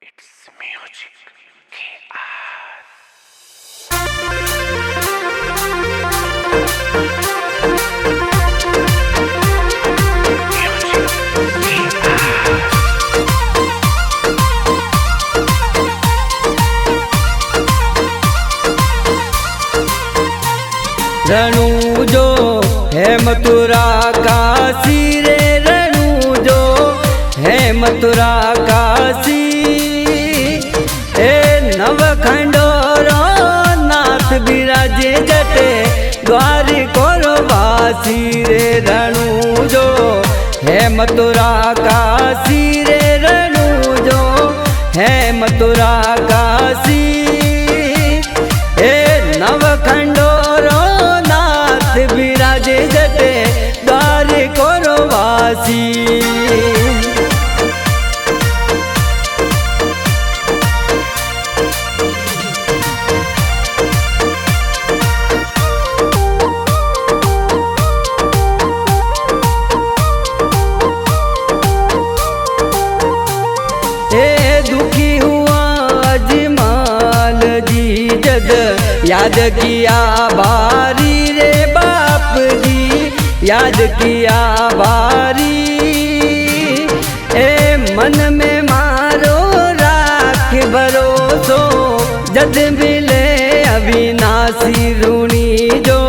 It's music. KR. रणु जो है मथुरा काशी रे, रणु जो है मथुरा काशी। ए नवखंडोरो नाथ बिराजे जटे द्वारिकोर वासी रे। रणु जो है मथुरा काशी रे, रणु जो है मथुरा काशी। ए नवखंडोरो बिराजे जटे द्वारिकोर वासी। ए दुखी हुआ अजमाल जी जग याद किया बारी रे, बाप जी याद किया बारी। ए मन में मारो राख भरोसो जद मिले अविनाशी ऋणी जो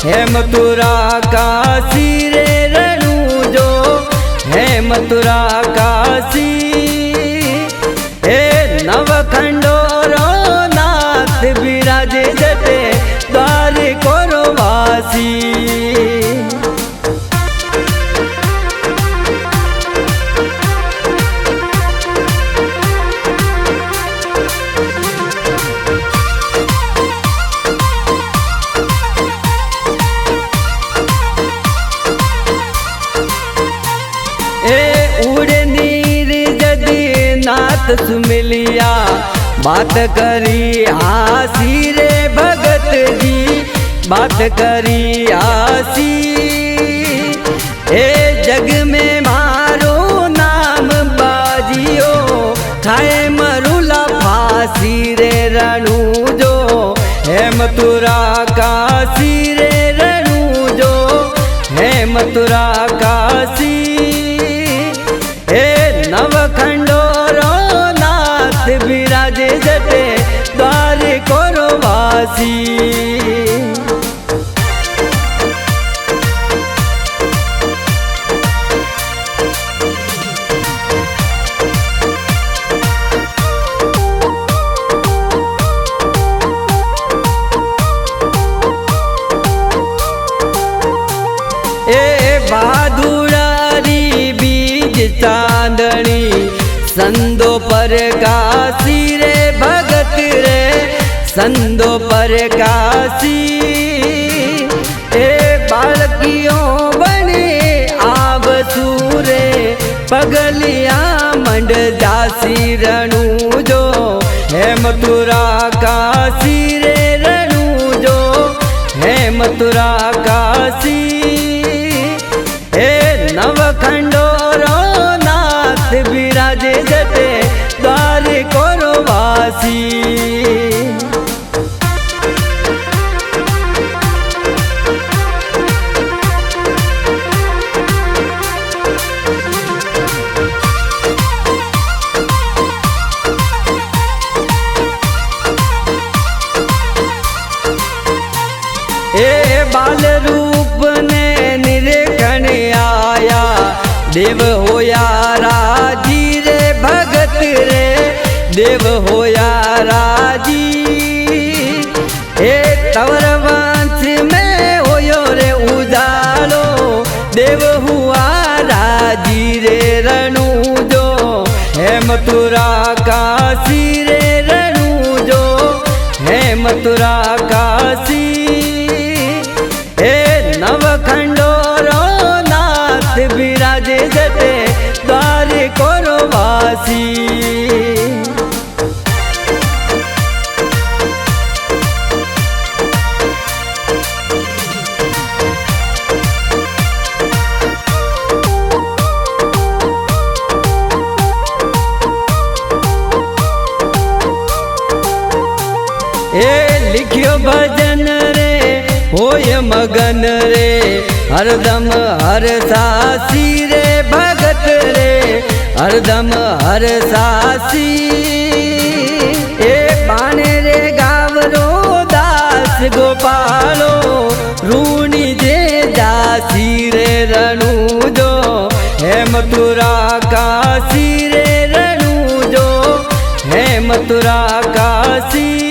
है मथुरा काशी रे। रणु जो है मथुरा काशी। ए नवखंडोरो नाथ बिराजे जटे द्वारिकोर वासी। ए उड़े नीर जदि नाथ सुमिलिया बात करी आसी रे भगत जी, बात करी आसी। ए जग में मारो नाम बाजियो खाए मरुला फांसी रे। रणु जो है मथुरा काशी रे, रणु जो है मथुरा काशी। ए नवखंडोरो नाथ बिराजे जटे द्वारिकोर वासी। ए बहादुरारी बीज चांदनी संदो पर काशी रे, भगत रे संदो पर काशी। ए बालकियों बने आवसूरे पगलिया मंड जासी। रणु जो है मथुरा काशी रे, रणु जो है मथुरा काशी। ए नवखंडोरो नाथ बिराजे जटे द्वारिकोर वासी। ए बाल रूप ने निरीक्षण आया देव होया राजी रे, भगत रे देव होया राजी। ए तवर वंश में होयो रे उजालो देव हुआ राजी रे। रणु जो है मथुरा काशी रे, रणु जो है मथुरा काशी। ए नवखंडोरो नाथ बिराजे जटे द्वारिकोर वासी। એ लिखियो भजन रे होय मगन रे हरदम हर सासी रे भगत रे हरदम हर सासी ए पाने रे गावरो दास गोपालो रूनी जे दासी रे रणु जो हे मथुरा काशी रे रणु जो हे मथुरा काशी।